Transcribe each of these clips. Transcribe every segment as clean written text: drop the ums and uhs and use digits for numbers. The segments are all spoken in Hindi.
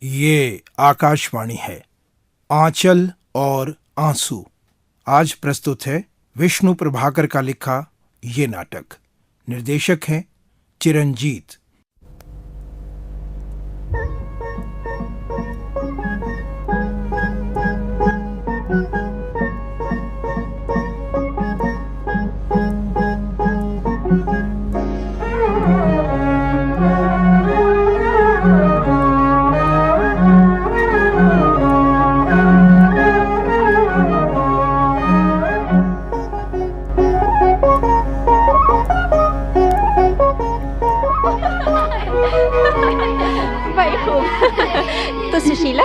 ये आकाशवाणी है। आंचल और आंसू। आज प्रस्तुत है विष्णु प्रभाकर का लिखा ये नाटक। निर्देशक हैं चिरंजीत। तो सुशीला,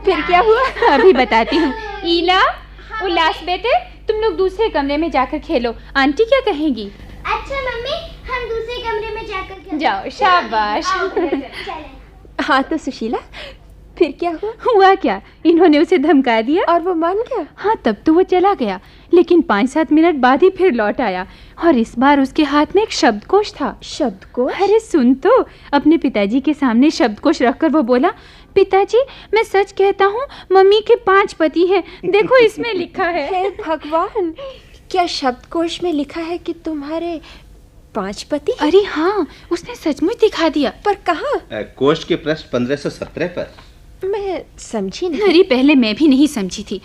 फिर क्या हुआ? अभी बताती हूँ। ईला, उल्लास बेटे, तुम लोग दूसरे कमरे में जाकर खेलो। आंटी क्या कहेंगी? अच्छा मम्मी, हम दूसरे कमरे में जाकर खेलें। जाओ, शाबाश। हाँ तो सुशीला, फिर क्या हुआ? हुआ क्या, इन्होंने उसे धमका दिया और वो मान गया? हाँ, तब तो वो चला गया, लेकिन 5-7 मिनट बाद ही फिर लौट आया और इस बार उसके हाथ में एक शब्दकोश था। शब्दकोश? अरे सुन तो, अपने पिताजी के सामने शब्दकोश रखकर वो बोला, पिताजी मैं सच कहता हूँ, मम्मी के 5 पति हैं, देखो इसमें लिखा है। हे भगवान, क्या शब्दकोश में लिखा है कि तुम्हारे 5 पति? अरे हाँ, उसने सचमुच दिखा दिया। पर कहाँ? कोश के पृष्ठ 1517 पर। मैं समझी नहीं। अरे पहले मैं भी नहीं समझी थी।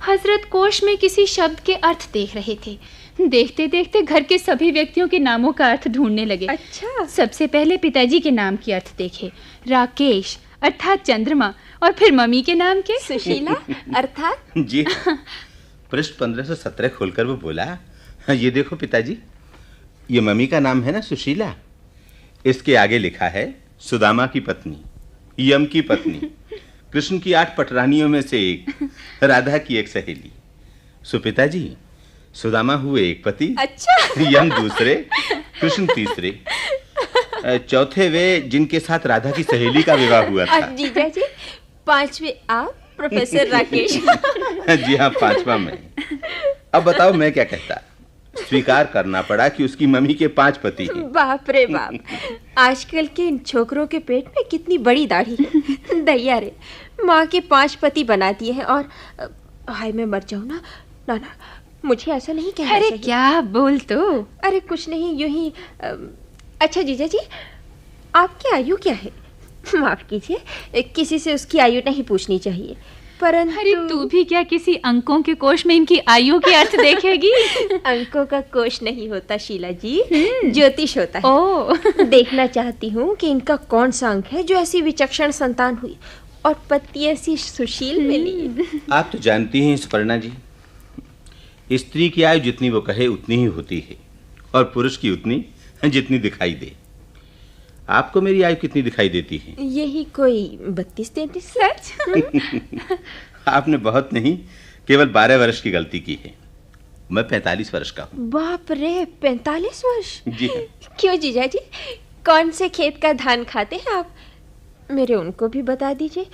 हजरत कोश में किसी शब्द के अर्थ देख रहे थे। देखते देखते घर के सभी व्यक्तियों के नामों का अर्थ ढूंढने लगे। अच्छा। सबसे पहले पिताजी के नाम के अर्थ देखे, राकेश अर्थात चंद्रमा, और फिर मम्मी के नाम के सुशीला अर्थात? जी पृष्ठ 1517 खोलकर वो बोला, ये देखो पिताजी, ये मम्मी का नाम है ना सुशीला, इसके आगे लिखा है सुदामा की पत्नी, यम की पत्नी, कृष्ण की 8 पटरानियों में से एक, राधा की एक सहेली। सो पिताजी, सुदामा हुए एक पति। अच्छा। यम दूसरे, कृष्ण तीसरे, चौथे वे जिनके साथ राधा की सहेली का विवाह हुआ था। जीजा जी, 5वें आप प्रोफेसर राकेश। जी हाँ, 5वां मैं। अब बताओ मैं क्या कहता। स्वीकार करना पड़ा कि उसकी मम्मी के 5 पति हैं। बाप रे बाप, आजकल के इन छोकरों के पेट में कितनी बड़ी दाढ़ी है। दैया रे, माँ के 5 पति बना दिए हैं। और हाय मैं मर जाऊँ ना। ना ना, मुझे ऐसा नहीं कहना चाहिए। अरे क्या बोल तो। अरे कुछ नहीं, यूं ही। अच्छा जीजा जी, आपकी आयु क्या है? माफ कीजिए, किसी से उसकी आयु नहीं पूछनी चाहिए, परंतु। अरे तू भी क्या किसी अंकों के कोश में इनकी आयु के अर्थ देखेगी? अंकों का कोश नहीं होता शीला जी, ज्योतिष होता है। ओ। देखना चाहती हूँ कि इनका कौन सा अंक है जो ऐसी विचक्षण संतान हुई और पति ऐसी सुशील मिली। आप तो जानती हैं सुपर्णा जी, स्त्री की आयु जितनी वो कहे उतनी ही होती है, और पुरुष की उतनी जितनी दिखाई दे। आपको मेरी आयु कितनी दिखाई देती है? यही कोई 32-33। सच? आपने बहुत नहीं, केवल 12 वर्ष की गलती की है। मैं 45 वर्ष का हूँ। बाप रे, 45 वर्ष? जी हाँ। क्यों जीजा जी, कौन से खेत का धान खाते हैं आप? मेरे उनको भी बता दीजिए,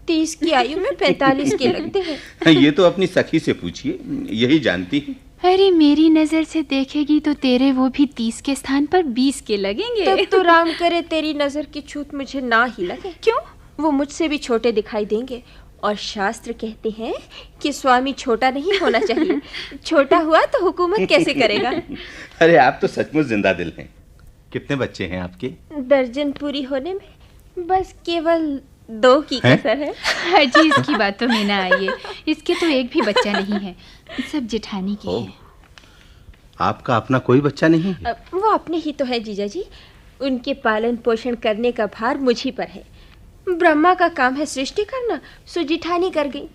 30 की आयु में 45 के लगते हैं। ये तो अपनी सखी से पूछिए, यही जानती है। अरे मेरी नजर से देखेगी तो तेरे वो भी 30 के स्थान पर 20 के लगेंगे। तब तो राम करे तेरी नजर की छूत मुझे ना ही लगे। क्यों? वो मुझसे भी छोटे दिखाई देंगे, और शास्त्र कहते हैं कि स्वामी छोटा नहीं होना चाहिए। छोटा हुआ तो हुकूमत कैसे करेगा? अरे आप तो सचमुच जिंदा दिल हैं। कितने बच्चे हैं आपके? दर्जन पूरी होने में बस केवल 2 की कसर है। हाजी, इसकी बातों में ना आइए, इसके तो एक भी बच्चा नहीं है, सब जेठानी के हैं। आपका अपना कोई बच्चा नहीं है? वो अपने ही तो है जीजा जी, उनके पालन पोषण करने का भार मुझी पर है। ब्रह्मा का काम है सृष्टि करना, सो जेठानी कर गई,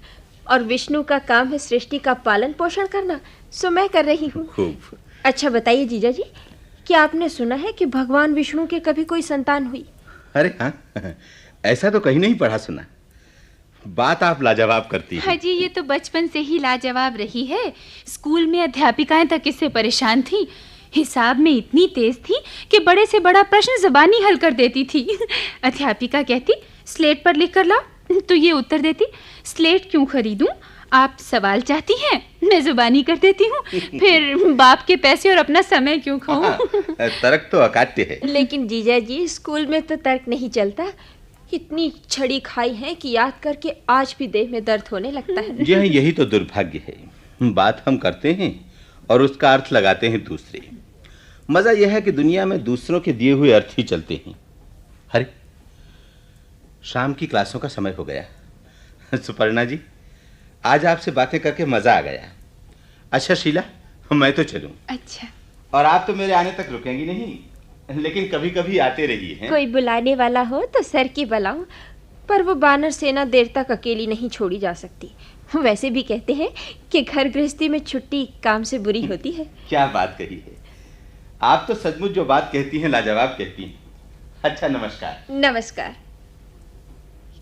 और विष्णु का काम है सृष्टि का पालन पोषण करना, सो मैं कर रही हूँ। खूब। अच्छा बताइए जीजा जी, क्या आपने सुना है कि भगवान विष्णु के कभी कोई संतान हुई? अरे हाँ, ऐसा तो कहीं नहीं पढ़ा सुना। बात आप लाजवाब करती हैं। हाजी, ये तो बचपन से ही लाजवाब रही है। स्कूल में अध्यापिकाएं तक इससे परेशान थी। हिसाब में इतनी तेज थी कि बड़े से बड़ा प्रश्न ज़बानी हल कर देती थी। अध्यापिका कहती, स्लेट पर लिख कर लाओ, तो ये उत्तर देती, स्लेट क्यों खरीदूं, आप सवाल चाहती हैं, मैं जुबानी कर देती हूँ। फिर बाप के पैसे और अपना समय क्यों खाऊं? तर्क तो अकाट्य है। लेकिन जीजा जी, स्कूल में तो तर्क नहीं चलता, इतनी छड़ी खाई है कि याद करके आज भी देह में दर्द होने लगता है। यही तो दुर्भाग्य है। बात हम करते हैं और उसका अर्थ लगाते हैं दूसरे। मजा यह है कि दुनिया में दूसरों के दिए हुए अर्थ ही चलते हैं। अरे, शाम की क्लासों का समय हो गया। सुपर्णा जी, आज आपसे बातें करके मजा आ गया। अच्छा शीला, मैं तो चलूं। अच्छा। और आप तो मेरे आने तक रुकेंगी नहीं, लेकिन कभी कभी आते रहिए हैं। कोई बुलाने वाला हो तो सर की बुलाऊं, पर वो बानर सेना देर तक अकेली नहीं छोड़ी जा सकती। वैसे भी कहते हैं कि घर गृहस्थी में छुट्टी काम से बुरी होती है। क्या बात कही है। आप तो सचमुच जो बात कहती हैं लाजवाब कहती हैं। अच्छा, नमस्कार। नमस्कार।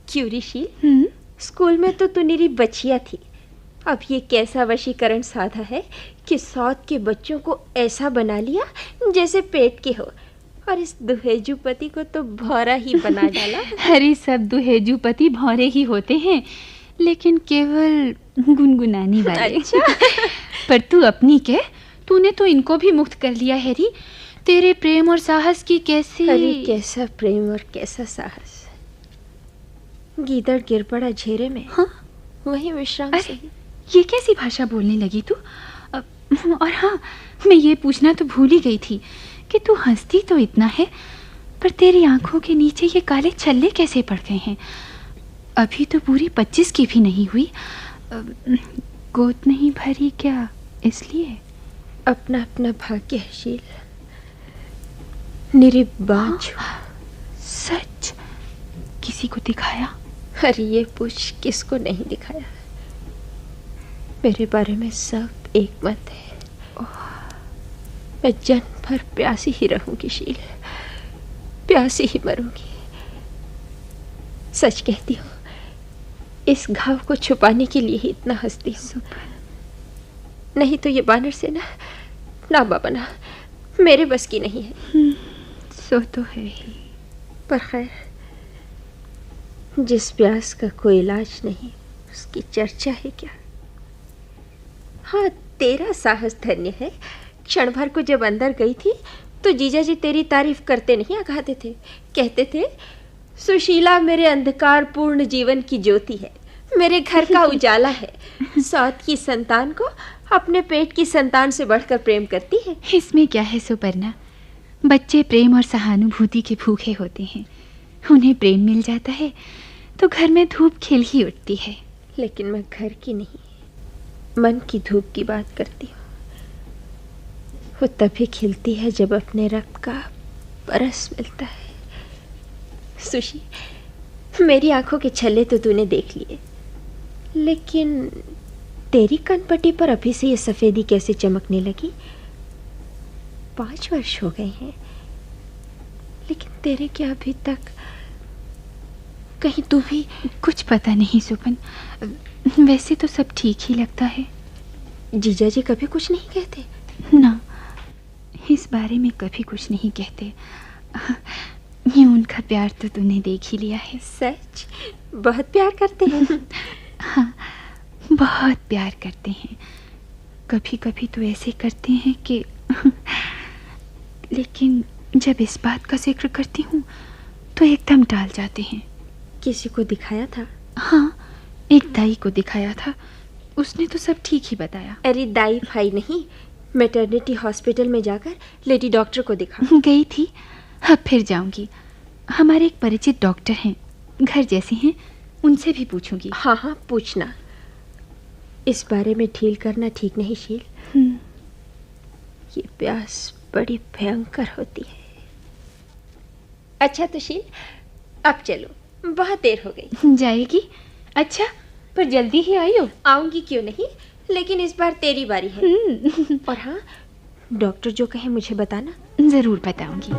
क्यों ऋषि, स्कूल में तो तू निरी बचिया थी, अब ये कैसा वशीकरण साधा है कि सौत के बच्चों को ऐसा बना लिया जैसे पेट के हो, और इस दुहेजू पति को तो भौरा ही बना डाला। अरे सब दुहेजू पति भौरे ही होते हैं, लेकिन केवल गुनगुनाने वाले। अच्छा। पर तू अपनी कह, तूने तो इनको भी मुक्त कर लिया हैरी। तेरे प्रेम और साहस की कैसी। अरे कैसा प्रेम और कैसा साहस। गीदड़ गिर पड़ा झेरे में, हाँ? वही विश्राम अरे, से। ये कैसी भाषा बोलने लगी तू? और हाँ, मैं ये पूछना तो भूल ही गई थी कि तू हंसती तो इतना है, पर तेरी आंखों के नीचे ये काले छल्ले कैसे पड़ गए हैं? अभी तो पूरी 25 की भी नहीं हुई। गोद नहीं भरी क्या, इसलिए? अपना अपना भाग्य है शील, निरिबाज। सच? किसी को दिखाया? अरे ये पूछ किसको नहीं दिखाया। मेरे बारे में सब एक मत है। मैं जन्म भर प्यासी ही रहूंगी शील, प्यासी ही मरूंगी। सच कहती हूँ, इस घाव को छुपाने के लिए ही इतना हंसती हूँ। नहीं तो ये बानर से ना बना मेरे बस की नहीं है। सो तो है ही। पर खैर, जिस प्यास का कोई इलाज नहीं, उसकी चर्चा है क्या। हाँ, तेरा साहस धन्य है। क्षण भर को जब अंदर गई थी तो जीजा जी तेरी तारीफ करते नहीं आगाते थे। कहते थे, सुशीला मेरे अंधकार पूर्ण जीवन की ज्योति है, मेरे घर का उजाला है। सौत की संतान को अपने पेट की संतान से बढ़कर प्रेम करती है। इसमें क्या है सुपर्णा? बच्चे प्रेम और सहानुभूति के भूखे होते हैं। उन्हें प्रेम मिल जाता है तो घर में धूप खिल ही उठती है। लेकिन मैं घर की नहीं, मन की धूप की बात करती हूँ। वो तभी खिलती है जब अपने रक्त का परस मिलता है। सुशी, मेरी आंखों के छल्ले तो तूने देख लिए, लेकिन तेरी कनपट्टी पर अभी से ये सफेदी कैसे चमकने लगी? 5 वर्ष हो गए हैं, लेकिन तेरे क्या अभी तक कहीं तू भी? कुछ पता नहीं सुपन, वैसे तो सब ठीक ही लगता है। जीजा जी कभी कुछ नहीं कहते? ना, इस बारे में कभी कुछ नहीं कहते। ये उनका प्यार तो तूने देख ही लिया है। सच? बहुत प्यार करते हैं। हाँ, बहुत प्यार करते हैं। कभी कभी तो ऐसे करते हैं कि लेकिन जब इस बात का जिक्र करती हूँ तो एकदम टाल जाते हैं। किसी को दिखाया था? हाँ, एक दाई को दिखाया था, उसने तो सब ठीक ही बताया। अरे दाई भाई नहीं, मैटरनिटी हॉस्पिटल में जाकर लेडी डॉक्टर को दिखा। गई थी, अब फिर जाऊंगी। हमारे एक परिचित डॉक्टर हैं, घर जैसे हैं, उनसे भी पूछूंगी। हाँ हाँ, पूछना। इस बारे में ढील करना ठीक नहीं शील। ये प्यास बड़ी भयंकर होती है। अच्छा तो शील, अब चलो, बहुत देर हो गई। जाएगी? अच्छा, पर जल्दी ही आई हो। आऊंगी क्यों नहीं, लेकिन इस बार तेरी बारी है। और हाँ, डॉक्टर जो कहे मुझे बताना। जरूर बताऊंगी।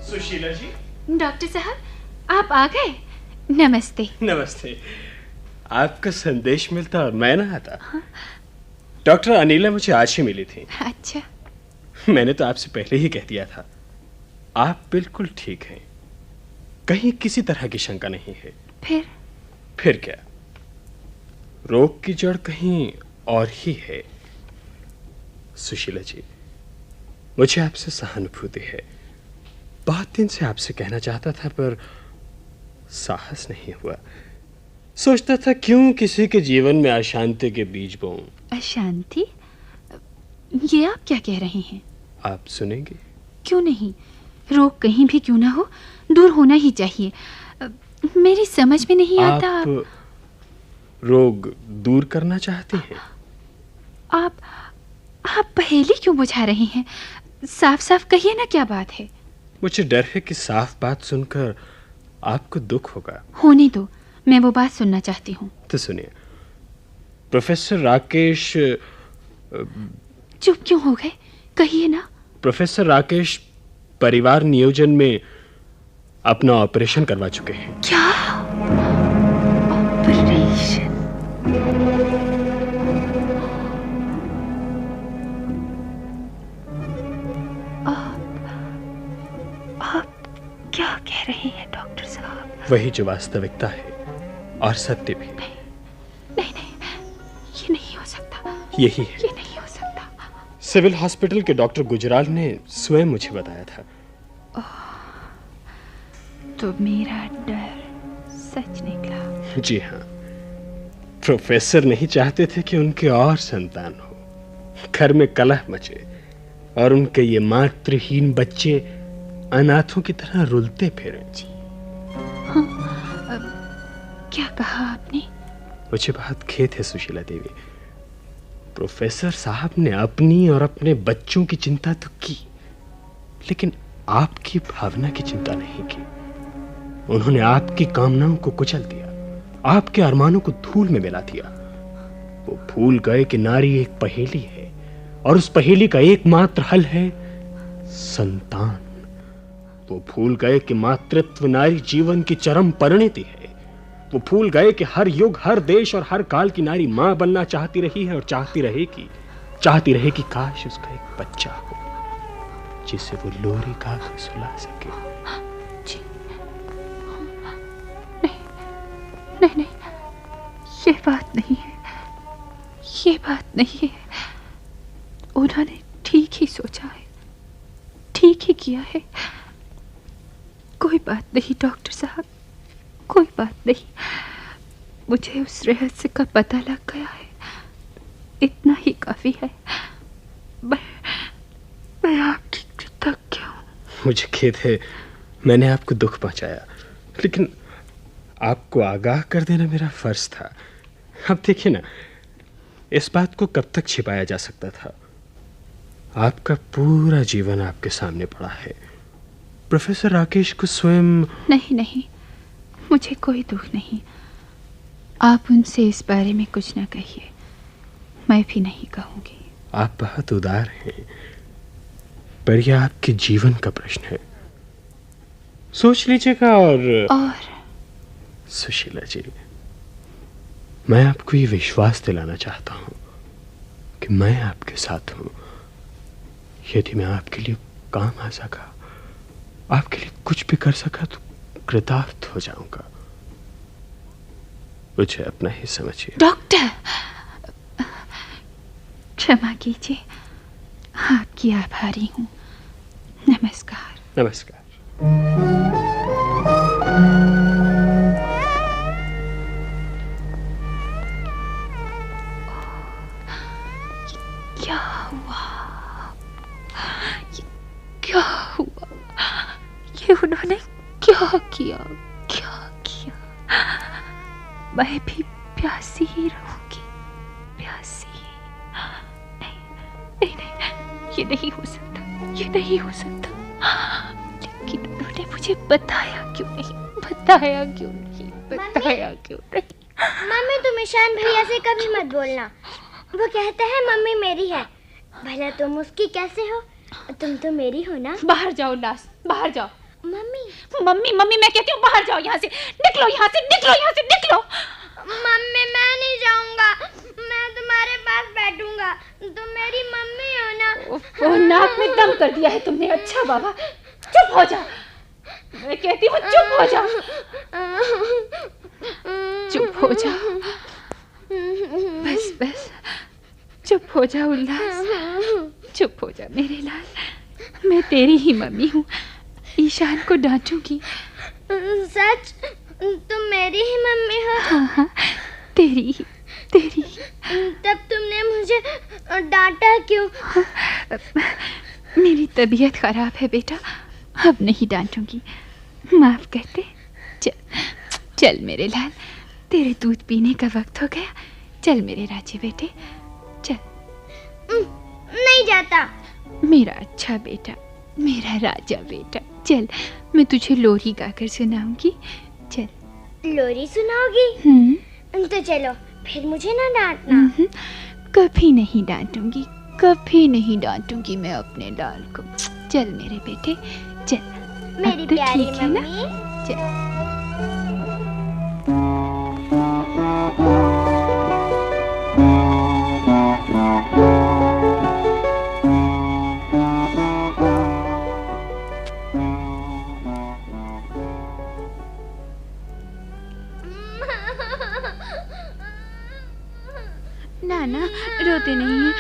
सुशीला जी। डॉक्टर साहब, आप आ गए? नमस्ते। नमस्ते। आपका संदेश मिलता और मैं ना आता। डॉक्टर अनिला मुझे आज ही मिली थी। अच्छा। मैंने तो आपसे पहले ही कह दिया था, आप बिल्कुल ठीक हैं, कहीं किसी तरह की शंका नहीं है। फिर क्या? रोग की जड़ कहीं और ही है। सुशीला जी, मुझे आपसे सहानुभूति है। बहुत दिन से आपसे कहना चाहता था पर साहस नहीं हुआ। सोचता था क्यों किसी के जीवन में अशांति के बीज बोऊं। अशांति? ये आप क्या कह रहे हैं? आप सुनेंगे? क्यों नहीं, रोग कहीं भी क्यों ना हो, दूर होना ही चाहिए। मेरी समझ में नहीं आता। आप रोग दूर करना चाहते हैं? आप पहेली क्यों बुझा रहे हैं? साफ साफ कहिए ना, क्या बात है? मुझे डर है कि साफ बात सुनकर आपको दुख होगा। होने दो, मैं वो बात सुनना चाहती हूँ। तो सुनिए, प्रोफेसर राकेश। चुप क्यों हो गए? कहिए ना। प्रोफेसर राकेश परिवार नियोजन में अपना ऑपरेशन करवा चुके हैं। क्या? ऑपरेशन? आप क्या कह रहे हैं डॉक्टर साहब? वही जो वास्तविकता है और सत्य भी। नहीं, ये नहीं हो सकता। यही है। ये नहीं हो सकता। सिविल हॉस्पिटल के डॉक्टर गुजराल ने स्वयं मुझे बताया था। तो मेरा डर सच निकला। जी हाँ, प्रोफेसर नहीं चाहते थे कि उनके और संतान हो, घर में कलह मचे और उनके ये मातृहीन बच्चे अनाथों की तरह रुलते फिरें। जी हाँ, क्या कहा आपने? मुझे बहुत खेद है सुशीला देवी। प्रोफेसर साहब ने अपनी और अपने बच्चों की चिंता तो की, लेकिन आपकी भावना की चिंता नहीं की। उन्होंने आपकी कामनाओं को कुचल दिया, आपके अरमानों को धूल में मिला दिया। वो भूल गए कि नारी एक पहेली है और उस पहेली का एकमात्र हल है संतान। वो भूल गए कि मातृत्व नारी जीवन की चरम परिणति है। वो भूल गए कि हर युग, हर देश और हर काल की नारी मां बनना चाहती रही है और चाहती रहेगी काश उसका एक बच्चा हो जिसे वो लोरी गा के सुला सके। जी नहीं, ये बात नहीं है, ये बात नहीं है। उन्होंने ठीक ही सोचा है, ठीक ही किया है। कोई बात नहीं डॉक्टर साहब, कोई बात नहीं। मुझे उस रहस्य का पता लग गया है, इतना ही काफी है। मैं आपकी कृतज्ञ हूँ। मुझे खेद है, मैंने आपको दुख पहुंचाया, लेकिन आपको आगाह कर देना मेरा फर्ज था। अब देखिए ना, इस बात को कब तक छिपाया जा सकता था? आपका पूरा जीवन आपके सामने पड़ा है। प्रोफेसर राकेश को स्वयं। नहीं, मुझे कोई दुख नहीं। आप उनसे इस बारे में कुछ न कहिए, मैं भी नहीं कहूंगी। आप बहुत उदार हैं, पर यह आपके जीवन का प्रश्न है। सोच लीजिएगा। और सुशीला जी, मैं आपको ये विश्वास दिलाना चाहता हूं कि मैं आपके साथ हूं। यदि मैं आपके लिए काम आ सका, आपके लिए कुछ भी कर सका, तो कृतार्थ हो जाऊंगा। मुझे अपना ही समझिए। डॉक्टर, क्षमा कीजिए, आपकी आभारी हूँ। नमस्कार। नमस्कार। क्या हुआ? क्या हुआ? ये उन्होंने क्या किया? क्या किया? मैं भी प्यासी ही रहूंगी, प्यासी। नहीं, ये नहीं हो सकता, ये नहीं हो सकता। लेकिन उन्होंने मुझे बताया क्यों नहीं? मम्मी, तुम ईशान भैया से कभी मत बोलना। वो कहते हैं मम्मी मेरी है। भला तुम उसकी कैसे हो? तुम तो मेरी हो ना। बाहर जाओ लास, बाहर जाओ। मम्मी मैं कहती हूँ बाहर जाओ, यहाँ से निकलो, यहाँ से निकलो। मम्मी, मैं नहीं जाऊंगा। मैं तुम्हारे पास बैठूंगा। तुम मेरी मम्मी हो ना। ओह, नाक में दम कर दिया है तुमने। अच्छा बाबा, चुप हो जा। मैं कहती हूँ चुप हो जा, चुप हो जा। बस बस, चुप हो जा उल्लास, चुप हो जा मेरे लाल। मैं तेरी ही मम्मी हूँ, ईशान को डांटूंगी। सच? तुम मेरी ही मम्मी हो? हाँ हाँ, तेरी ही, तेरी ही। तब तुमने मुझे डांटा क्यों? मेरी तबीयत खराब है बेटा, अब नहीं डांटूंगी, माफ कर दे। चल चल मेरे लाल, तेरे दूध पीने का वक्त हो गया। चल मेरे राजे बेटे, चल। नहीं जाता। मेरा अच्छा बेटा, मेरा राजा बेटा, चल मैं तुझे लोरी गाकर सुनाऊंगी। चल। लोरी सुनाओगी? तो चलो, फिर मुझे ना डांटना। कभी नहीं डांटूंगी, कभी नहीं डांटूंगी मैं अपने लाल को। चल मेरे बेटे, चल। मेरी अब तो प्यारी ठीक है ना? मम्मी। चल। ना ना, रोते नहीं है,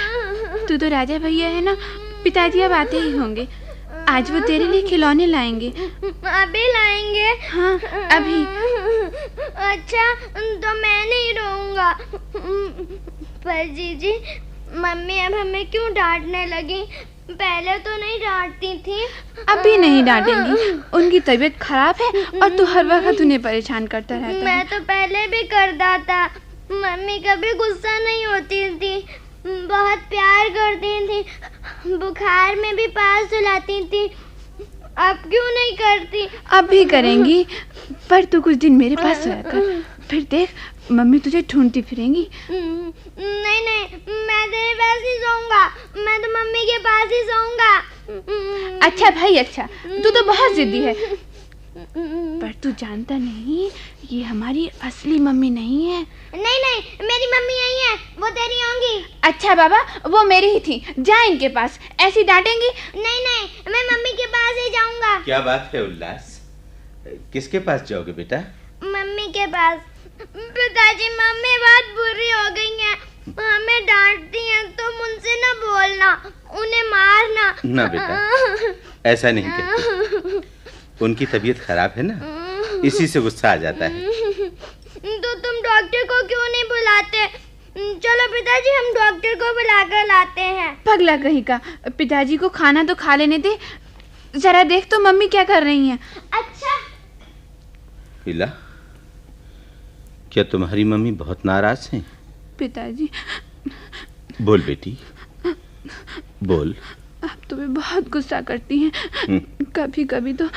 तू तो राजा भैया है ना, पिताजी अब आते ही होंगे, आज वो तेरे लिए खिलौने लाएंगे। अभी लाएंगे? हाँ, अभी। अच्छा, तो मैं नहीं रोऊंगा। पर जीजी, मम्मी अब हमें क्यों डांटने लगी? पहले तो नहीं डांटती थी। अभी नहीं डांटेंगी, उनकी तबीयत खराब है और तू हर वक्त उन्हें परेशान करता रहता है। मैं तो पहले भी करता था। मम्मी कभी गुस्सा नहीं होती थी, बहुत प्यार करती थी, बुखार में भी पास सुलाती थी। अब क्यों नहीं करती? अब भी करेंगी, पर तू कुछ दिन मेरे पास सोया कर, फिर देख मम्मी तुझे ढूंढती फिरेंगी। नहीं नहीं, मैं तेरे पास ही सोऊंगा, मैं तो मम्मी के पास ही सोऊंगा। अच्छा भाई अच्छा, तू तो बहुत जिद्दी है, पर तू जानता नहीं ये हमारी असली मम्मी नहीं है। नहीं नहीं, मेरी मम्मी यही है, वो तेरी होंगी। अच्छा बाबा, वो मेरी ही थी, जा इनके पास, ऐसी डांटेंगी। नहीं नहीं, मैं मम्मी के पास ही जाऊंगा। क्या बात है उल्लास, किसके पास जाओगे बेटा? मम्मी के पास। पिताजी, मम्मी बहुत बुरी हो गई हैं, हमें डांटती हैं, तुम उनसे ना बोलना, उन्हें मारना। ना बेटा, ऐसा नहीं कहते, उनकी तबीयत खराब है ना, इसी से गुस्सा आ जाता है। तो तुम डॉक्टर को क्यों नहीं बुलाते? चलो पिताजी, हम डॉक्टर को बुलाकर लाते हैं। पगला कहीं का, पिताजी को खाना तो खा लेने दे, जरा देख तो मम्मी क्या कर रही हैं। अच्छा। हिला, क्या तुम्हारी मम्मी बहुत नाराज हैं? पिताजी। बोल बेटी, बोल। आप तुम्हें बहुत गुस्सा करती हैं, कभी कभी तो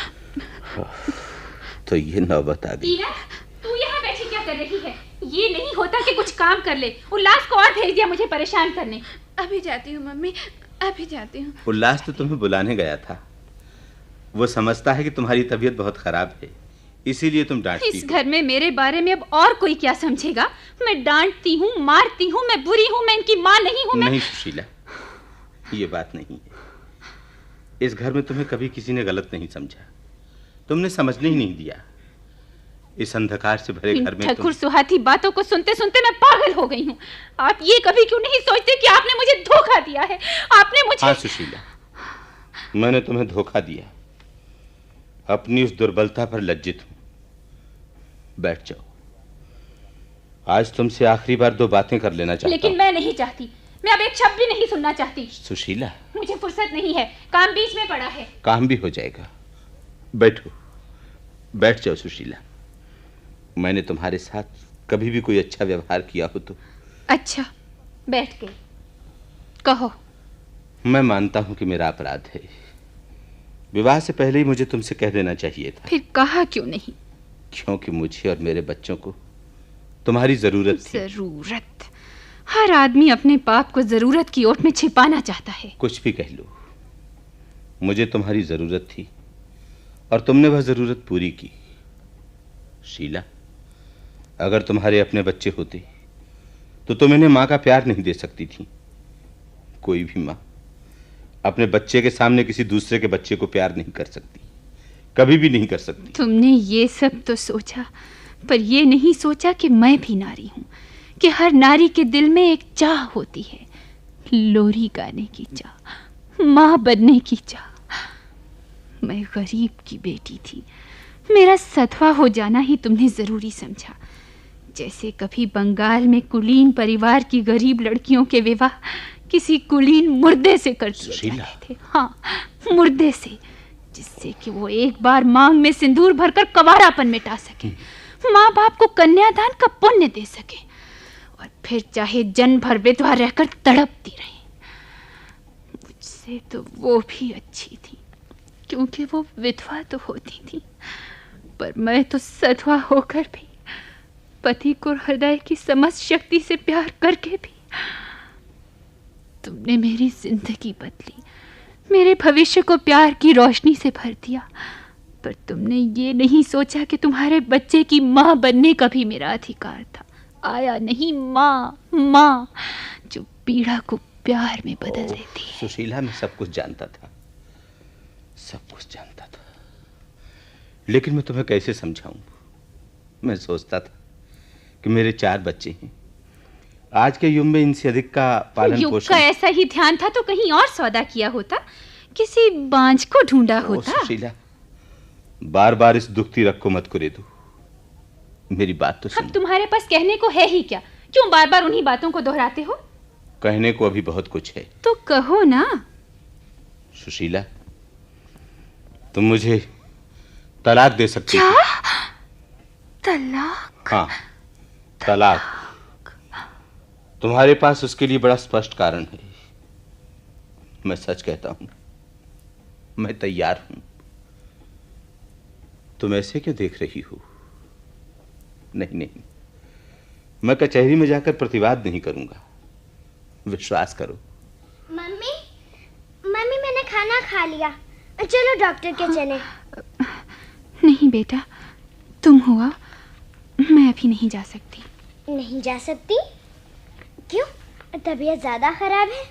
ये नौबत आ गई। तू यहाँ बैठी क्या कर रही है? ये नहीं होता कि कुछ काम कर ले, उल्लास को और भेज दिया मुझे परेशान करने। अभी जाती हूँ मम्मी, अभी जाती हूँ। उल्लास तो तुम्हें बुलाने गया था, वो समझता है कि तुम्हारी तबीयत बहुत खराब है, इसीलिए तुम डांटती हो। इस घर में मेरे बारे में अब और कोई क्या समझेगा? मैं डांटती हूँ, मारती हूँ, मैं बुरी हूँ, मैं इनकी माँ नहीं हूँ। नहीं सुशीला, ये बात नहीं है। इस घर में तुम्हें कभी किसी ने गलत नहीं समझा, तुमने समझने ही नहीं दिया। इस अंधकार से भरे घर में ठकुर सुहाती बातों को सुनते सुनते मैं पागल हो गई हूँ। आप ये कभी क्यों नहीं सोचते कि आपने मुझे धोखा दिया है? आपने मुझे। हाँ सुशीला, मैंने तुम्हें धोखा दिया, अपनी उस दुर्बलता पर लज्जित हूं। बैठ जाओ, आज तुमसे आखिरी बार 2 बातें कर लेना चाहता हूं। लेकिन मैं नहीं चाहती, मैं अब एक शब्द भी नहीं सुनना चाहती। सुशीला, मुझे फुर्सत नहीं है, काम बीच में पड़ा है। काम भी हो जाएगा, बैठो, बैठ जाओ सुशीला। मैंने तुम्हारे साथ कभी भी कोई अच्छा व्यवहार किया हो तो? अच्छा, बैठ गई, कहो। मैं मानता हूं कि मेरा अपराध है, विवाह से पहले ही मुझे तुमसे कह देना चाहिए था। फिर कहा क्यों नहीं? क्योंकि मुझे और मेरे बच्चों को तुम्हारी जरूरत थी। जरूरत? हर आदमी अपने पाप को जरूरत की ओट में छिपाना चाहता है। कुछ भी कह लो, मुझे तुम्हारी जरूरत थी और तुमने वह जरूरत पूरी की। शीला, अगर तुम्हारे अपने बच्चे होते तो तुम इन्हें माँ का प्यार नहीं दे सकती थी। कोई भी माँ अपने बच्चे के सामने किसी दूसरे के बच्चे को प्यार नहीं कर सकती, कभी भी नहीं कर सकती। तुमने ये सब तो सोचा, पर ये नहीं सोचा कि मैं भी नारी हूँ, कि हर नारी के दिल में एक चाह होती है, लोरी गाने की चाह, माँ बनने की चाह। मैं गरीब की बेटी थी, मेरा सधवा हो जाना ही तुमने जरूरी समझा। जैसे कभी बंगाल में कुलीन परिवार की गरीब लड़कियों के विवाह किसी कुलीन मुर्दे से कर दिए जाते थे। हाँ, मुर्दे से, जिससे कि वो एक बार मांग में सिंदूर भरकर कवारापन मिटा सके, माँ बाप को कन्यादान का पुण्य दे सके, और फिर चाहे जन्म भर विधवा रहकर तड़पती रहे। मुझसे तो वो भी अच्छी थी, क्योंकि वो विधवा तो होती थी, पर मैं तो सधवा होकर भी, पति को हृदय की समस्त शक्ति से प्यार करके भी। तुमने मेरी जिंदगी बदली, मेरे भविष्य को प्यार की रोशनी से भर दिया, पर तुमने ये नहीं सोचा कि तुम्हारे बच्चे की माँ बनने का भी मेरा अधिकार था। आया नहीं माँ जो पीड़ा को प्यार में बदल देती है। सुशीला, मैं सब कुछ जानता था, सब कुछ जानता था, लेकिन मैं तुम्हें कैसे समझाऊं? मैं सोचता था कि मेरे 4 बच्चे हैं, आज के युग में इनसे अधिक का पालन युग पोषण। का ऐसा ही ध्यान था तो कहीं और सौदा किया होता, किसी बांझ को ढूंढा होता। सुशीला, बार बार इस दुखती रग को मत कुरेदो, मेरी बात तो सुनो। अब तुम्हारे पास कहने को है ही क्या? क्यों बार बार उन्हीं बातों को दोहराते हो? कहने को अभी बहुत कुछ है। तो कहो ना। सुशीला, तुम मुझे तलाक दे सकती क्या? हो। तलाक? हाँ, तलाक। तुम्हारे पास उसके लिए बड़ा स्पष्ट कारण है। मैं सच कहता हूं, मैं तैयार हूं। तुम ऐसे क्यों देख रही हो? नहीं, मैं कचहरी में जाकर प्रतिवाद नहीं करूंगा, विश्वास करो। मम्मी मैंने खाना खा लिया, चलो डॉक्टर के चले। नहीं बेटा, तुम हुआ, मैं अभी नहीं जा सकती। नहीं जा सकती? क्यों, तबीयत ज्यादा खराब है?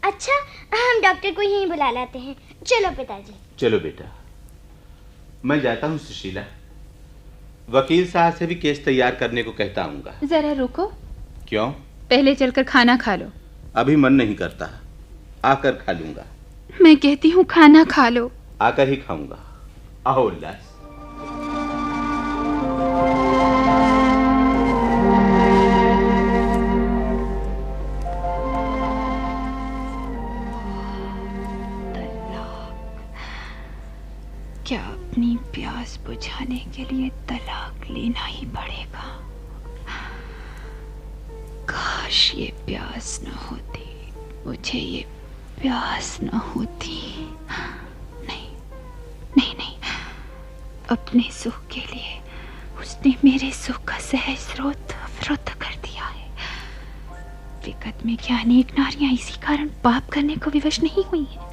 अच्छा, हम डॉक्टर को यहीं बुला लाते हैं। चलो पिताजी। चलो बेटा, मैं जाता हूं। सुशीला, वकील साहब से भी केस तैयार करने को कहता आऊंगा। जरा रुको। क्यों? पहले चलकर खाना खा लो। अभी मन नहीं करता, आकर खा लूंगा। मैं कहती हूँ खाना खा लो। आकर ही खाऊंगा। आओ उल्लास। क्या अपनी प्यास बुझाने के लिए तलाक लेना ही पड़ेगा? काश ये प्यास न होती, मुझे ये प्यास न होती। नहीं, अपने सुख के लिए उसने मेरे सुख का सहज स्रोत अवरुद्ध कर दिया है। विगत में क्या अनेक नारियां इसी कारण पाप करने को विवश नहीं हुई हैं।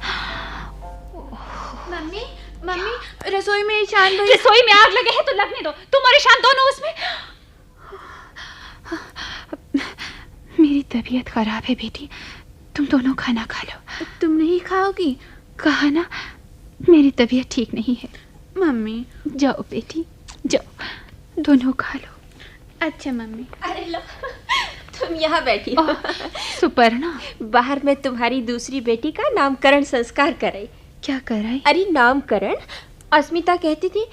मम्मी, रसोई में ईशान भाई। रसोई में आग लगे है तो लगने दो, तुम और ईशान दोनों उसमें। मेरी तबीयत खराब है बेटी, तुम दोनों खाना खा लो। तुम नहीं खाओगी? कहा ना, मेरी तबीयत ठीक नहीं है। मम्मी जाओ बेटी, जाओ, दोनों खा लो। अच्छा मम्मी। अरे लो, तुम यहाँ बैठी हो। सुपर्णा, बाहर में तुम्हारी दूसरी बेटी का नामकरण संस्कार कराई। क्या कराई? अरे नामकरण। अस्मिता कहती थी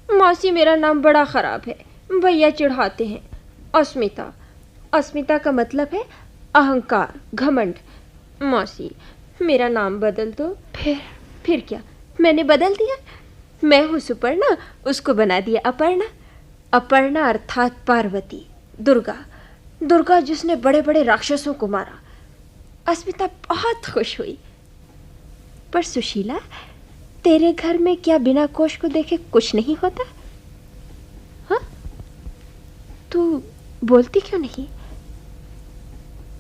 मौसी मेरा नाम बड़ा खराब है, भैया चिढ़ाते हैं। अस्मिता का मतलब है अहंकार, घमंड। मौसी मेरा नाम बदल दो। फिर क्या, मैंने बदल दिया। मैं हूँ सुपर्णा, उसको बना दिया अपर्णा। अपर्णा अर्थात पार्वती, दुर्गा जिसने बड़े बड़े राक्षसों को मारा। अस्मिता बहुत खुश हुई। पर सुशीला, तेरे घर में क्या बिना कोष को देखे कुछ नहीं होता? हाँ, तू बोलती क्यों नहीं?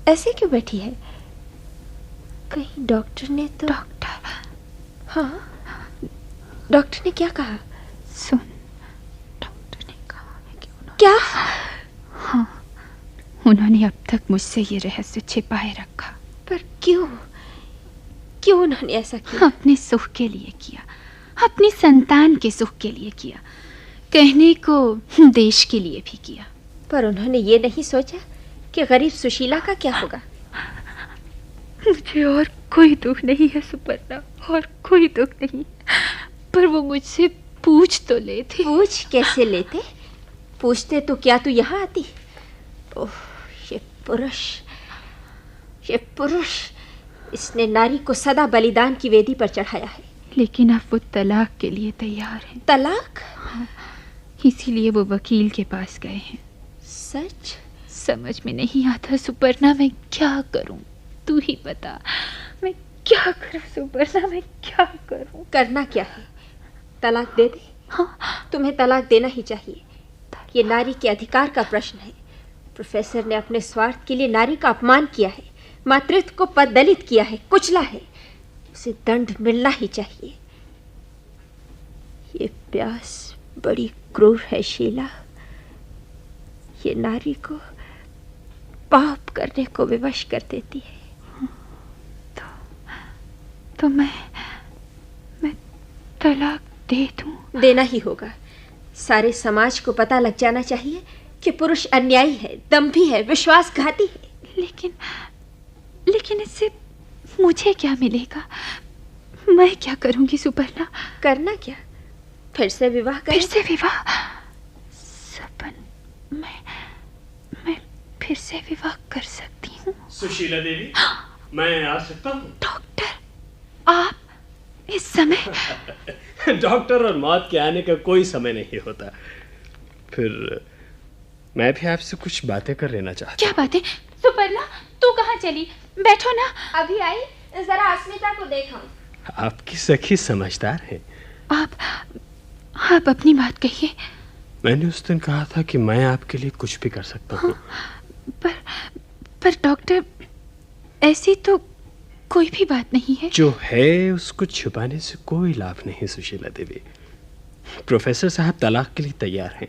ऐसे क्यों बैठी है? कहीं डॉक्टर ने तो? डॉक्टर? हाँ, डॉक्टर ने क्या कहा? सुन, डॉक्टर ने कहा है कि क्या? हाँ, उन्होंने अब तक मुझसे ये रहस्य छिपाए रखा। पर क्यों उन्होंने ऐसा किया? अपने सुख के लिए किया, अपनी संतान के सुख के लिए किया, कहने को देश के लिए भी किया। पर उन्होंने ये नहीं सोचा कि गरीब सुशीला का क्या होगा? मुझे और कोई दुख नहीं है सुपर्णा, और कोई दुख नहीं, पर वो मुझसे पूछ तो लेते। पूछ कैसे लेते? पूछते तो क्या तू यहाँ आती? ओह, ये पुरुष, इसने नारी को सदा बलिदान की वेदी पर चढ़ाया है। लेकिन अब वो तलाक के लिए तैयार है। तलाक? हाँ, इसीलिए वो वकील के पास गए हैं। सच? समझ में नहीं आता सुपर्णा, मैं क्या करूं? तू ही बता, मैं क्या करूं सुपर्णा, मैं क्या करूं? करना क्या है? तलाक दे दे। हाँ, तुम्हें तलाक देना ही चाहिए। ये नारी के अधिकार का प्रश्न है। प्रोफेसर ने अपने स्वार्थ के लिए नारी का अपमान किया है, मातृत्व को पददलित किया है, कुचला है। उसे दंड मिलना ही चाहिए। ये प्यास बड़ी क्रूर है शीला। ये नारी को पाप करने को विवश कर देती है। तो मैं तलाक दे दूं? देना ही होगा। सारे समाज को पता लग जाना चाहिए कि पुरुष अन्यायी है, दंभी है, विश्वासघाती है। लेकिन इससे मुझे क्या मिलेगा? मैं क्या करूंगी सुपर्णा? करना क्या? फिर से विवाह करें? फिर से विवाह? सपन, मैं फिर से विवाह कर सकती हूँ। सुशीला देवी, मैं आ सकता हूँ? डॉक्टर, आप इस समय? डॉक्टर और मौत के आने का कोई समय नहीं होता। फिर मैं भी आपसे कुछ बातें कर लेना चाहता। क्या बातें? सुपर्णा, तू कहाँ चली? बैठो ना। अभी आई, जरा अस्मिता को देखा। आपकी सखी समझदार है। आप अपनी बात कहिए। मैंने उस दिन कहा था कि मैं आपके लिए कुछ भी कर सकता हूँ। पर डॉक्टर, ऐसी तो कोई भी बात नहीं है। जो है उसको छुपाने से कोई लाभ नहीं सुशीला देवी। प्रोफेसर साहब तलाक के लिए तैयार हैं।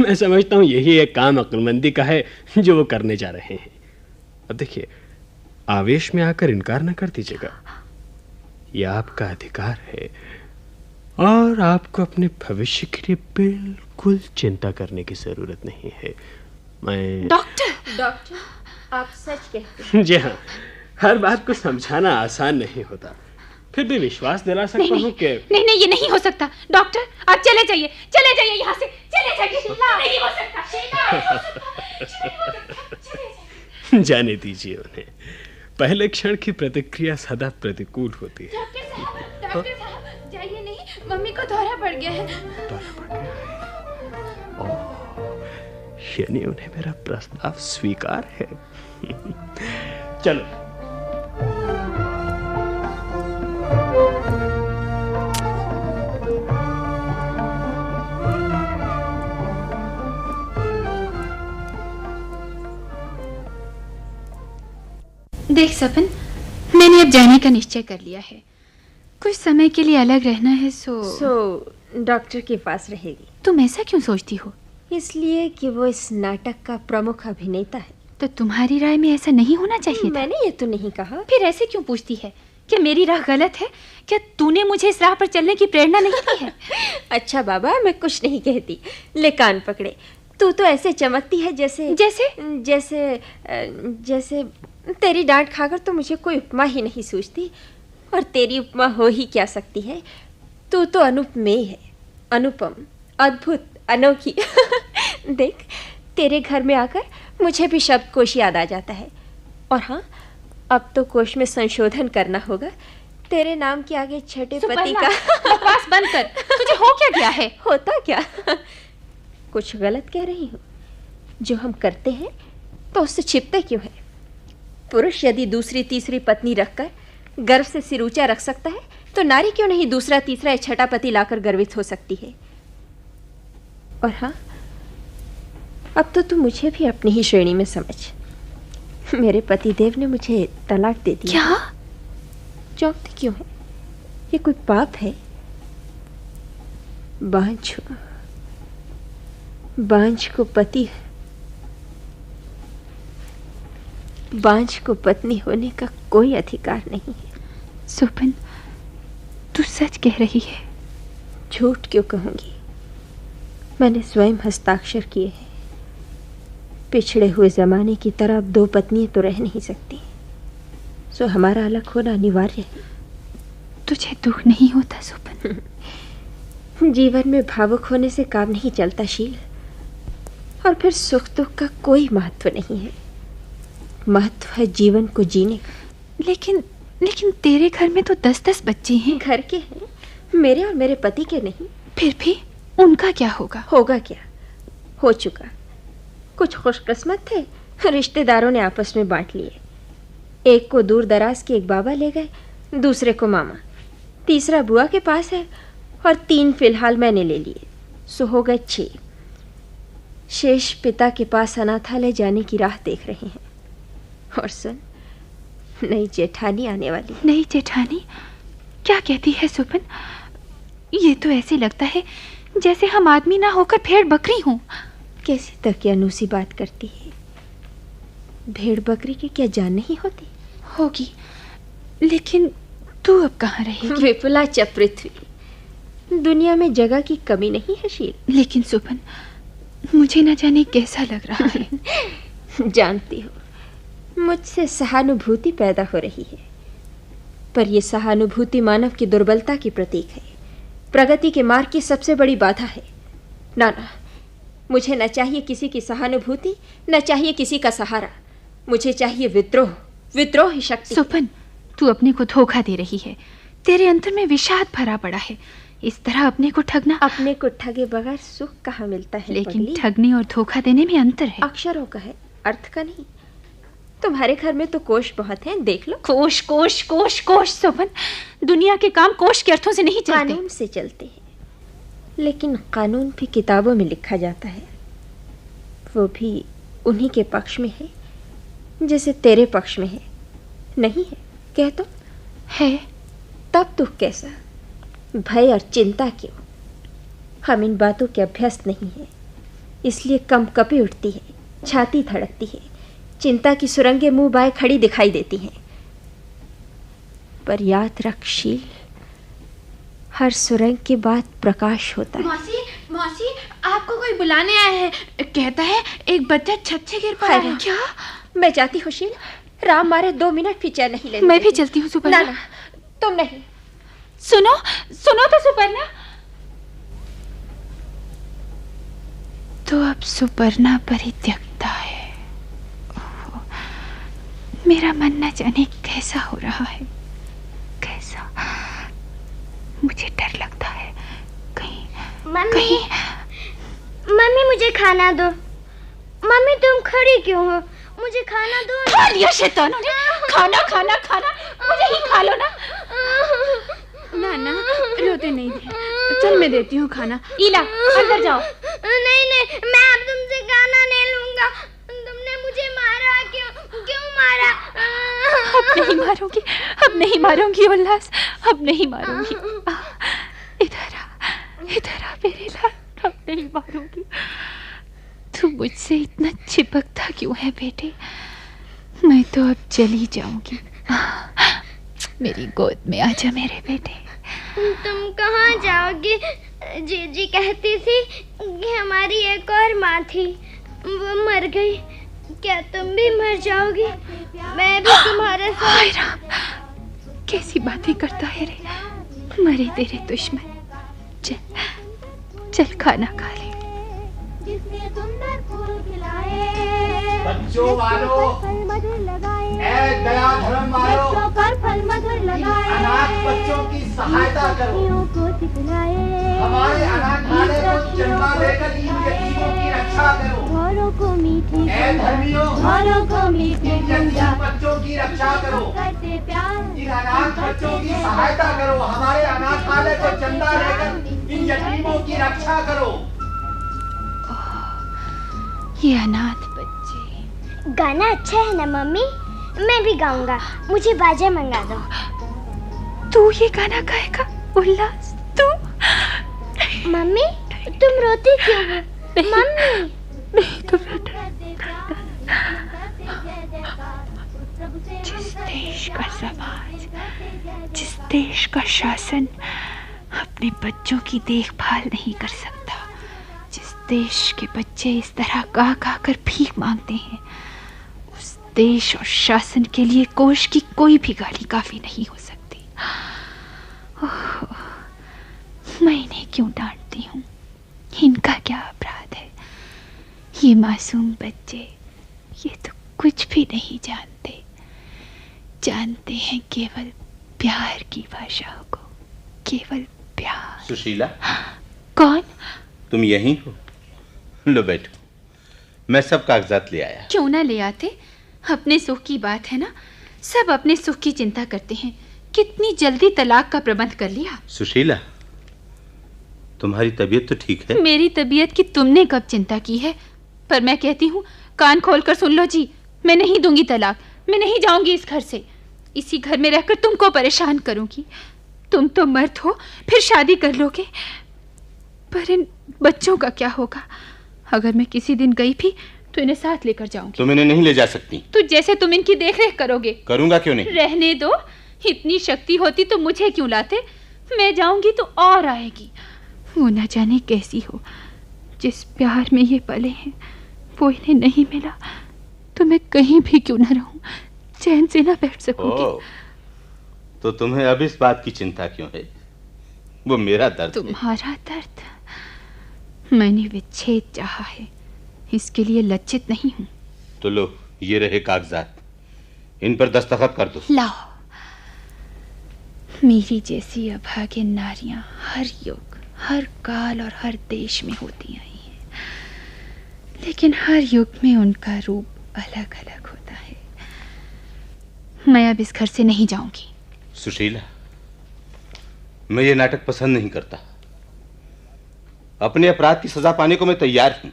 मैं समझता हूँ यही एक काम अक्लमंदी का है जो वो करने जा रहे हैं। अब देखिए, आवेश में आकर इनकार न कर दीजिएगा। यह आपका अधिकार है और आपको अपने भविष्य के लिए बिल्कुल चिंता करने की जरूरत नहीं है। मैं डॉक्टर, आप सच कहते हैं। जी हाँ, हर बात को समझाना आसान नहीं होता, फिर भी विश्वास दिला सकता हूँ कि नहीं, ये नहीं हो सकता। डॉक्टर, आप चले जाइए यहाँ से, चले जाइए। नहीं हो सकता। जाने दीजिए उन्हें। पहले क्षण की प्रतिक्रिया सदा प्रतिकूल होती है। डॉक्टर साहब, जाइए नहीं, मम्मी को दौरा पड़ गया है। यानी उन्हें मेरा प्रस्ताव स्वीकार है। चलो। देख सपन, मैंने अब जाने का निश्चय कर लिया है। कुछ समय के लिए अलग रहना है, सो डॉक्टर के पास रहेगी। तुम ऐसा क्यों सोचती हो? इसलिए कि वो इस नाटक का प्रमुख अभिनेता है। तो तुम्हारी राय में ऐसा नहीं होना चाहिए था? मैंने ये तो नहीं कहा। फिर ऐसे क्यों पूछती है? क्या मेरी राह गलत है? क्या तूने मुझे इस राह पर चलने की प्रेरणा नहीं दी है? अच्छा बाबा, मैं कुछ नहीं कहती, ले कान पकड़े। तू तो ऐसे चमकती है जैसे तेरी डांट खाकर तो मुझे कोई उपमा ही नहीं सूझती, और तेरी उपमा हो ही क्या सकती है। तू तो अनुपमेय है, अनुपम, अद्भुत, अनोखी। देख, तेरे घर में आकर मुझे भी शब्दकोश याद आ जाता है। और हाँ, अब तो कोश में संशोधन करना होगा। तेरे नाम के आगे छठे पति का बकवास बंद कर। तुझे हो क्या गया है? होता क्या? कुछ गलत कह रही हूँ? जो हम करते हैं तो उससे छिपते क्यों हैं? पुरुष यदि दूसरी तीसरी पत्नी रखकर गर्व से सिर ऊंचा रख सकता है, तो नारी क्यों नहीं दूसरा तीसरा या छठा पति लाकर गर्वित हो सकती है? और हाँ, अब तो तू मुझे भी अपनी ही श्रेणी में समझ। मेरे पतिदेव ने मुझे तलाक दे दिया। क्या? चौंकती क्यों है? ये कोई पाप है? बांझ को पत्नी होने का कोई अधिकार नहीं है। सुपन, तू सच कह रही है? झूठ क्यों कहूंगी? मैंने स्वयं हस्ताक्षर किए हैं। पिछड़े हुए जमाने की तरह अब दो पत्नियां तो रह नहीं सकती, सो हमारा अलग होना अनिवार्य है। तुझे दुख नहीं होता सुपन? जीवन में भावुक होने से काम नहीं चलता शील, और फिर सुख दुख का कोई महत्व नहीं है। महत्व है जीवन को जीने का। लेकिन तेरे घर में तो 10-10 बच्चे हैं। घर के हैं, मेरे और मेरे पति के नहीं। फिर भी उनका क्या होगा? होगा क्या, हो चुका। कुछ खुशकिस्मत थे, रिश्तेदारों ने आपस में बांट लिए। एक को दूर दराज के एक बाबा ले गए, दूसरे को मामा, तीसरा बुआ के पास है, और 3 फिलहाल मैंने ले लिए, सो हो गए 6। शेष पिता के पास अनाथालय जाने की राह देख रहे हैं। और सुन, नई जेठानी आने वाली। नई जेठानी? क्या कहती है सुपन? ये तो ऐसे लगता है जैसे हम आदमी ना होकर भेड़ बकरी हों। कैसी तकियानूसी बात करती है। भेड़ बकरी की क्या जान नहीं होती? होगी, लेकिन तू अब कहाँ रहेगी? विपुला च पृथ्वी। दुनिया में जगह की कमी नहीं है शील। लेकिन सुपन, मुझे न जाने कैसा लग रहा है। जानती हो, मुझसे सहानुभूति पैदा हो रही है, पर यह सहानुभूति मानव की दुर्बलता की प्रतीक है, प्रगति के मार्ग की सबसे बड़ी बाधा है। ना, मुझे न चाहिए किसी की सहानुभूति, न चाहिए किसी का सहारा। मुझे चाहिए विद्रोह ही शक्ति। सुपन, तू अपने को धोखा दे रही है। तेरे अंतर में विषाद भरा पड़ा है। इस तरह अपने को ठगना। अपने को ठगे बगैर सुख कहाँ मिलता है? लेकिन ठगने और धोखा देने में अंतर है। अक्षरों का है, अर्थ का नहीं। तुम्हारे घर में तो कोश बहुत हैं, देख लो। कोश कोश कोश कोश सुपन, दुनिया के काम कोश के अर्थों से नहीं चलते। कानून से चलते हैं, लेकिन कानून भी किताबों में लिखा जाता है। वो भी उन्हीं के पक्ष में है जैसे तेरे पक्ष में है। नहीं है? कह तो। है। तब दुख कैसा, भय और चिंता क्यों? हम इन बातों के अभ्यस्त नहीं है, इसलिए कंपकपी उठती है, छाती धड़कती है, चिंता की सुरंगें मुंह बाएं खड़ी दिखाई देती हैं। पर याद रख शील, हर सुरंग के बाद प्रकाश होता है। मौसी, आपको कोई बुलाने आया है। कहता है एक बच्चा छत से गिर पड़ा है। क्या? मैं जाती हूँ शील, राम मारे 2 मिनट भी चैन नहीं लेती। मैं भी चलती हूँ सुपर्णा। ना, तुम नहीं। सुनो तो सुपर्णा। तो अब सुपर्णा परित्यक्ता है। मेरा मन न जाने कैसा हो रहा है, कैसा। मुझे डर लगता है कहीं मम्मी मुझे खाना दो। मम्मी तुम खड़ी क्यों हो? मुझे खाना दो। खा लिया शैतानों ने। खाना मुझे ही खा लो ना। ना रोते नहीं दे। चल मैं देती हूँ खाना। इला अंदर जाओ। नहीं, मैं अब तुमसे खाना नहीं लूंगा। तुमने मुझे मारा क्यों मारा? अब नहीं मारूंगी उल्लास, अब नहीं मारूंगी। इधर आ मेरे लाल, अब नहीं मारूंगी। तू मुझसे इतना चिपकता क्यों है बेटे? मैं तो अब चली जाऊंगी। मेरी गोद में आजा मेरे बेटे। तुम कहाँ जाओगी? जीजी कहती थी कि हमारी एक और माँ थी, वो मर गई। क्या तुम भी मर जाओगी? मैं भी तुम्हारे साथ। हाय राम, कैसी बातें करता है रे। मरे तेरे दुश्मन। चल खाना खा ले। बच्चों वालों, ए दया धर्म वालों, अनाथ बच्चों की सहायता करो। हमारे अनाथालय को चंदा देकर इन यतीमों की रक्षा करो। ए धर्मियों, इन यतीम बच्चों की रक्षा करो। इन अनाथ बच्चों की सहायता करो। हमारे अनाथालय को चंदा देकर इन यतीमों की रक्षा करो। ये अनाथ बच्चे। गाना अच्छा है ना मम्मी? मैं भी गाऊंगा। मुझे बाजा मंगा दो। तू ये गाना गाएगा उल्लास? तू? मम्मी तुम रोती क्यों हो? मम्मी नहीं तो बेटा, जिस देश का समाज, जिस देश का शासन अपने बच्चों की देखभाल नहीं कर सकता, जिस देश के बच्चे इस तरह गा गा कर भीख मांगते हैं, उस देश और शासन के लिए कोश की कोई भी गाली काफी नहीं हो सकती। ओह, मैं इन्हें क्यों डांटती हूँ? इनका क्या अपराध है? ये मासूम बच्चे, ये तो कुछ भी नहीं जानते, जानते हैं केवल प्यार की भाषा को, केवल प्यार। सुशीला, कौन? तुम यहीं हो? लो बैठो, मैं सब कागजात ले आया। क्यों ना ले आते? अपने सुख की बात है ना, सब अपने सुख की चिंता करते हैं। कितनी जल्दी तलाक का प्रबंध कर लिया। सुशीला, तुम्हारी तबीयत तो ठीक है? मेरी तबीयत की तुमने कब चिंता की है? पर मैं कहती हूँ, कान खोलकर सुन लो जी, मैं नहीं दूंगी तलाक, मैं नहीं जाऊंगी इस घर से। इसी घर में रहकर तुमको परेशान करूंगी। तुम तो मर्द हो, फिर शादी कर लोगे, पर इन बच्चों का क्या होगा? अगर मैं किसी दिन गई भी तो इन्हें साथ लेकर जाऊंगी। तुम इन्हें नहीं ले जा सकती। तो जैसे तुम इनकी देखरेख करोगे। करूंगा क्यों नहीं? रहने दो, इतनी शक्ति होती तो मुझे क्यों लाते? मैं जाऊंगी तो और आएगी। वो न जाने कैसी हो, जिस प्यार में ये पले हैं वो इन्हें नहीं मिला तो मैं कहीं भी क्यों न रहूं, चैन से ना बैठ सकूंगी। तो तुम्हें अब इस बात की चिंता क्यों है? वो मेरा दर्द है। तुम्हारा दर्द? मैंने विच्छेद चाहा है, इसके लिए लज्जित नहीं हूं। तो लो, ये रहे कागजात, इन पर दस्तखत कर दो। लाओ। मेरी जैसी अभागे नारियां हर युग, हर काल और हर देश में होती आई हैं, लेकिन हर युग में उनका रूप अलग अलग होता है। मैं अब इस घर से नहीं जाऊंगी। सुशीला, मैं ये नाटक पसंद नहीं करता। अपने अपराध की सजा पाने को मैं तैयार हूं,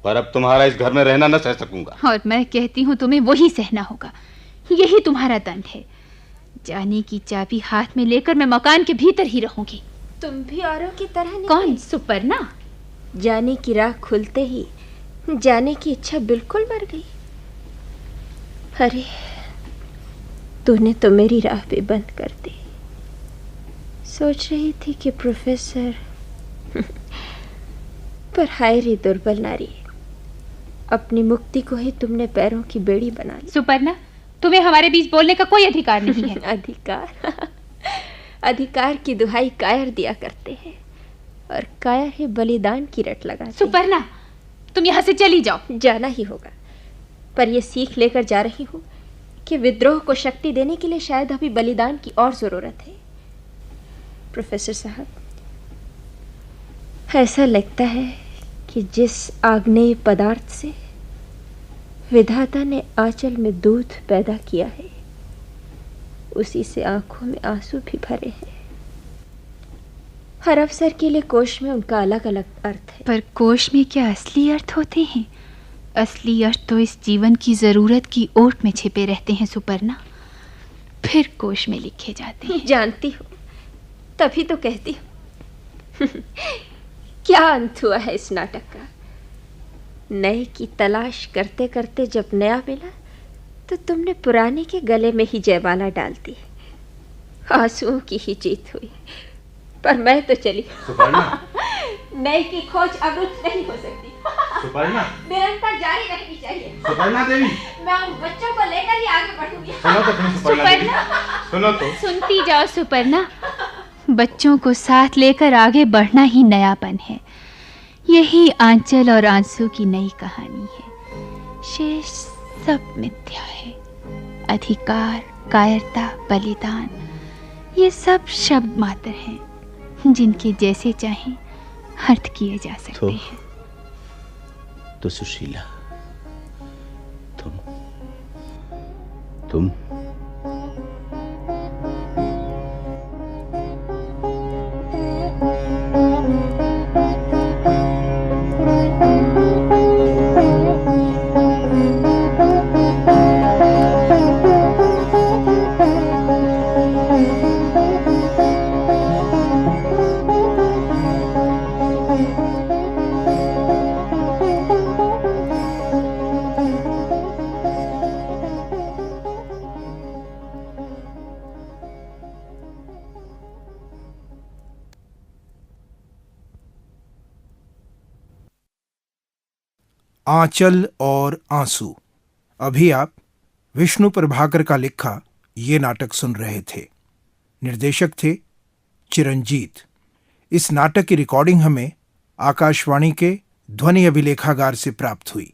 पर अब तुम्हारा इस घर में रहना न सह सकूंगा। और मैं कहती हूँ तुम्हें वही सहना होगा, यही तुम्हारा दंड है। जाने की चाबी हाथ में लेकर मैं मकान के भीतर ही रहूंगी। तुम भी औरों की तरह नहीं? कौन? सुपर्णा? जाने की राह खुलते ही जाने की इच्छा बिल्कुल मर गई। अरे, तूने तो मेरी राह भी बंद कर दी। सोच रही थी कि प्रोफेसर पर हाय रे दुर्बल नारी, अपनी मुक्ति को ही तुमने पैरों की बेड़ी बना ली। सुपर्णा, तुम्हें हमारे बीच बोलने का कोई अधिकार नहीं है। अधिकार? अधिकार की दुहाई कायर दिया करते हैं, और कायर ही बलिदान की रट लगाते हैं। सुपर्णा, तुम यहाँ से चली जाओ। जाना ही होगा, पर यह सीख लेकर जा रही हूँ कि विद्रोह को शक्ति देने के लिए शायद अभी बलिदान की और जरूरत है। प्रोफेसर साहब, ऐसा लगता है कि जिस आग्नेय पदार्थ से विधाता ने आंचल में दूध पैदा किया है, उसी से आंखों में आंसू भी भरे हैं। हर अवसर के लिए कोश में उनका अलग अलग अर्थ है। पर कोश में क्या असली अर्थ होते हैं? असली अर्थ तो इस जीवन की जरूरत की ओट में छिपे रहते हैं सुपर्णा, फिर कोश में लिखे जाते हैं। जानती हूँ, तभी तो कहती हूँ। क्या अंत हुआ है इस नाटक का? नए की तलाश करते करते जब नया मिला तो तुमने पुराने के गले में ही जयमाला डाल दी। आंसुओं की ही जीत हुई, पर मैं तो चली। नए की खोज अवरुद्ध नहीं हो सकती। सुपर्णा, निरंतर जारी रहनी चाहिए। सुपर्णा देवी, मैं उन बच्चों को लेकर ही आगे बढ़ूंगी। सुनो तो तुम सुपर्णा देवी, सुनो तो। सुनती जाओ सुपर्णा, बच्चों को साथ लेकर आगे बढ़ना ही नयापन है। यही आंचल और आंसू की नई कहानी है। शेष सब मिथ्या है। अधिकार, कायरता, बलिदान, ये सब शब्द मात्र हैं जिनके जैसे चाहें अर्थ किए जा सकते हैं। तो सुशीला, तुम आंचल और आंसू। अभी आप विष्णु प्रभाकर का लिखा ये नाटक सुन रहे थे। निर्देशक थे चिरंजीत। इस नाटक की रिकॉर्डिंग हमें आकाशवाणी के ध्वनि अभिलेखागार से प्राप्त हुई।